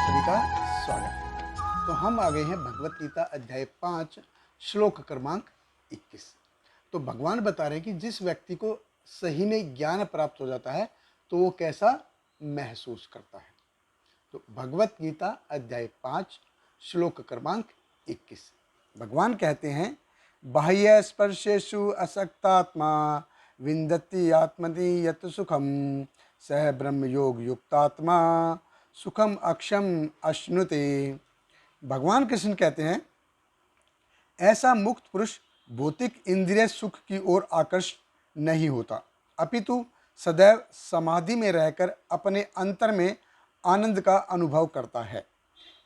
सभी का स्वागत है। तो हम आ गए हैं भगवत गीता अध्याय 5 श्लोक क्रमांक 21। तो भगवान बता रहे हैं कि जिस व्यक्ति को सही में ज्ञान प्राप्त हो जाता है तो वो कैसा महसूस करता है। तो भगवत गीता अध्याय 5 श्लोक क्रमांक 21 भगवान कहते हैं, बाह्य स्पर्शेषु असक्तात्मा विन्दति आत्मनि यत् सुखम सह ब्रह्म योग युक्तात्मा सुखम अक्षम अश्नुते। भगवान कृष्ण कहते हैं, ऐसा मुक्त पुरुष भौतिक इंद्रिय सुख की ओर आकर्षित नहीं होता, अपितु सदैव समाधि में रहकर अपने अंतर में आनंद का अनुभव करता है।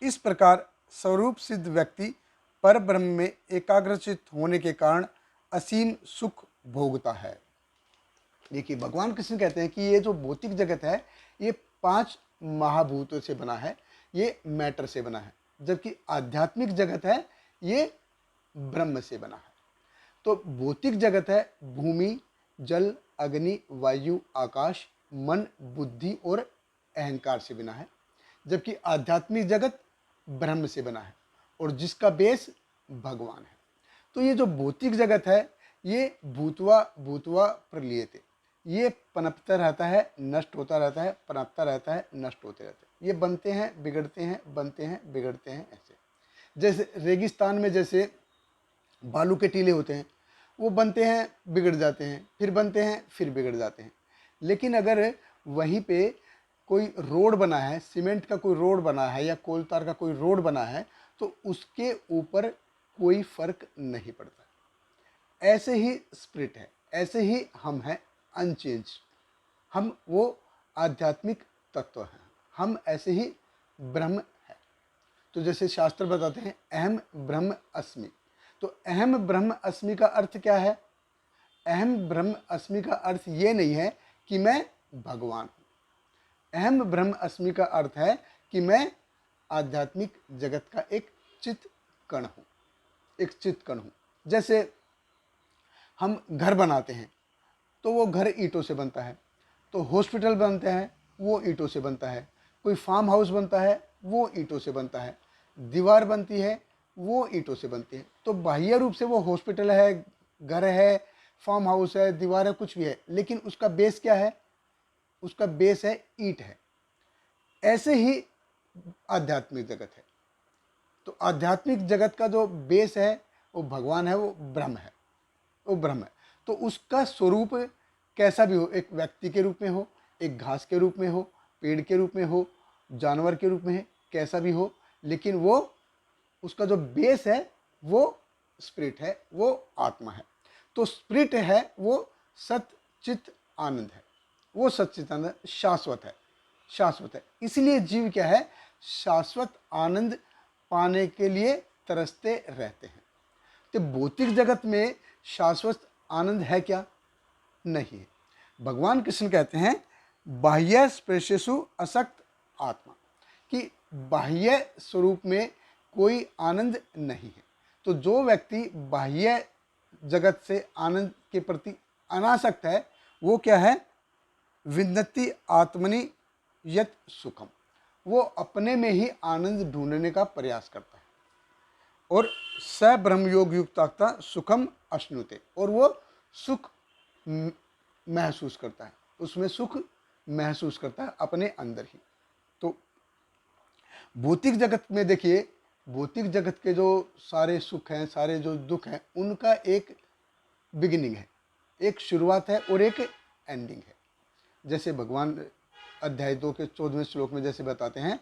इस प्रकार स्वरूप सिद्ध व्यक्ति पर ब्रह्म में एकाग्रचित होने के कारण असीम सुख भोगता है। देखिए, भगवान कृष्ण कहते हैं कि ये जो भौतिक जगत है ये 5 महाभूतों से बना है, ये मैटर से बना है, जबकि आध्यात्मिक जगत है ये ब्रह्म से बना है। तो भौतिक जगत है भूमि, जल, अग्नि, वायु, आकाश, मन, बुद्धि और अहंकार से बना है, जबकि आध्यात्मिक जगत ब्रह्म से बना है और जिसका बेस भगवान है। तो ये जो भौतिक जगत है ये भूतवा भूतवा प्रलीयते, ये पनपता रहता है, नष्ट होता रहता है, पनपता रहता है, नष्ट होते रहते हैं। ये बनते हैं, बिगड़ते हैं, बनते हैं, बिगड़ते हैं। ऐसे जैसे रेगिस्तान में जैसे बालू के टीले होते हैं, वो बनते हैं, बिगड़ जाते हैं, फिर बनते हैं, फिर बिगड़ जाते हैं। लेकिन अगर वहीं पे कोई रोड बना है, सीमेंट का कोई रोड बना है या कोल तार का कोई रोड बना है, तो उसके ऊपर कोई फर्क नहीं पड़ता। ऐसे ही स्पिरिट है, ऐसे ही हम हैं अनचेंज, हम वो आध्यात्मिक तत्व हैं, हम ऐसे ही ब्रह्म है। तो जैसे शास्त्र बताते हैं, अहम ब्रह्म अस्मि। तो अहम ब्रह्म अस्मि का अर्थ क्या है? अहम ब्रह्म अस्मि का अर्थ ये नहीं है कि मैं भगवान हूँ। अहम ब्रह्म अस्मि का अर्थ है कि मैं आध्यात्मिक जगत का एक चित कण हूँ, एक चित कण हूँ। जैसे हम घर बनाते हैं तो वो घर ईंटों से बनता है, तो हॉस्पिटल बनते हैं वो ईंटों से बनता है, कोई फार्म हाउस बनता है वो ईंटों से बनता है, दीवार बनती है वो ईंटों से बनती है। तो बाह्य रूप से वो हॉस्पिटल है, घर है, फार्म हाउस है, दीवार है, कुछ भी है, लेकिन उसका बेस क्या है? उसका बेस है ईंट है। ऐसे ही आध्यात्मिक जगत है। तो आध्यात्मिक जगत का जो बेस है वो भगवान है, वो ब्रह्म है, वो ब्रह्म है। तो उसका स्वरूप कैसा भी हो, एक व्यक्ति के रूप में हो, एक घास के रूप में हो, पेड़ के रूप में हो, जानवर के रूप में है, कैसा भी हो, लेकिन वो उसका जो बेस है वो स्पिरिट है, वो आत्मा है। तो स्पिरिट है वो सच्चित आनंद है, वो सच्चित आनंद शाश्वत है, शाश्वत है। इसलिए जीव क्या है? शाश्वत आनंद पाने के लिए तरसते रहते हैं। तो भौतिक जगत में शाश्वत आनंद है क्या? नहीं है। भगवान कृष्ण कहते हैं, बाह्य स्पर्शेषु असक्त आत्मा, कि बाह्य स्वरूप में कोई आनंद नहीं है। तो जो व्यक्ति बाह्य जगत से आनंद के प्रति अनासक्त है वो क्या है? विन्दति आत्मनि यत् सुखम, वो अपने में ही आनंद ढूंढने का प्रयास करता है और स ब्रह्म योग युक्ता सुखम अश्नुते, और वो सुख महसूस करता है, उसमें सुख महसूस करता है अपने अंदर ही। तो भौतिक जगत में देखिए, भौतिक जगत के जो सारे सुख हैं, सारे जो दुख हैं, उनका एक बिगिनिंग है, एक शुरुआत है और एक एंडिंग है। जैसे भगवान अध्याय 2 के 14वें श्लोक में जैसे बताते हैं,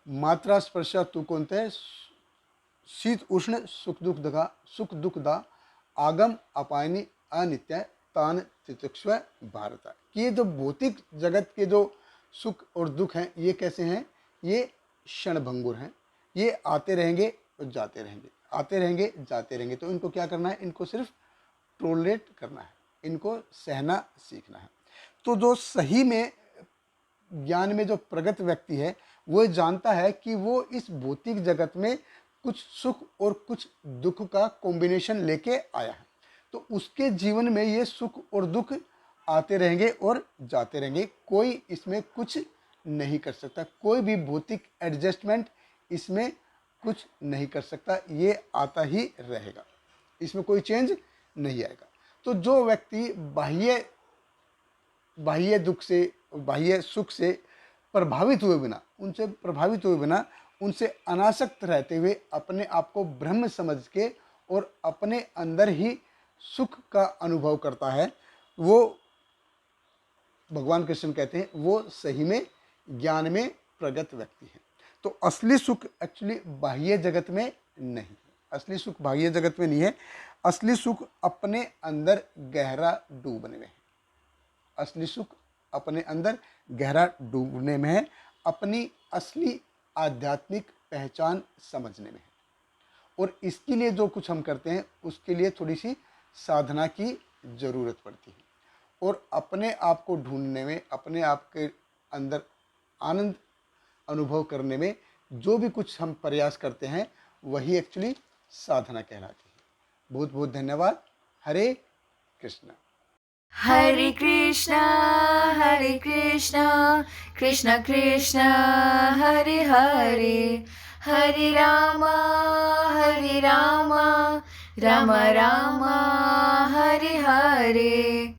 मात्रा स्पर्शा तु कौनते शीत उष्ण सुख दुख दा आगम अपायनी अनित्य तान तितिक्ष्व भारत। कि ये जो भौतिक जगत के जो सुख और दुख हैं ये कैसे हैं? ये क्षणभंगुर हैं, ये आते रहेंगे और जाते रहेंगे, आते रहेंगे जाते रहेंगे। तो इनको क्या करना है? इनको सिर्फ टोलरेट करना है, इनको सहना सीखना है। तो जो सही में ज्ञान में जो प्रगत व्यक्ति है वो जानता है कि वो इस भौतिक जगत में कुछ सुख और कुछ दुख का कॉम्बिनेशन लेके आया है। तो उसके जीवन में ये सुख और दुख आते रहेंगे और जाते रहेंगे, कोई इसमें कुछ नहीं कर सकता, कोई भी भौतिक एडजस्टमेंट इसमें कुछ नहीं कर सकता, ये आता ही रहेगा, इसमें कोई चेंज नहीं आएगा। तो जो व्यक्ति बाह्य बाह्य दुख से, बाह्य सुख से प्रभावित हुए बिना, उनसे अनासक्त रहते हुए अपने आप को ब्रह्म समझ के और अपने अंदर ही सुख का अनुभव करता है, वो भगवान कृष्ण कहते हैं वो सही में ज्ञान में प्रगत व्यक्ति है। तो असली सुख एक्चुअली बाह्य जगत में नहीं है, असली सुख बाह्य जगत में नहीं है, असली सुख अपने अंदर गहरा डूबने में है, असली सुख अपने अंदर गहरा डूबने में है, अपनी असली आध्यात्मिक पहचान समझने में है। और इसके लिए जो कुछ हम करते हैं उसके लिए थोड़ी सी साधना की ज़रूरत पड़ती है, और अपने आप को ढूंढने में, अपने आप के अंदर आनंद अनुभव करने में जो भी कुछ हम प्रयास करते हैं वही एक्चुअली साधना कहलाती है। बहुत बहुत धन्यवाद। हरे Krishna. Hare Krishna, Hare Krishna, Krishna Krishna, Hare Hare, Hare Rama, Hare Rama, Rama Rama, Hare Hare.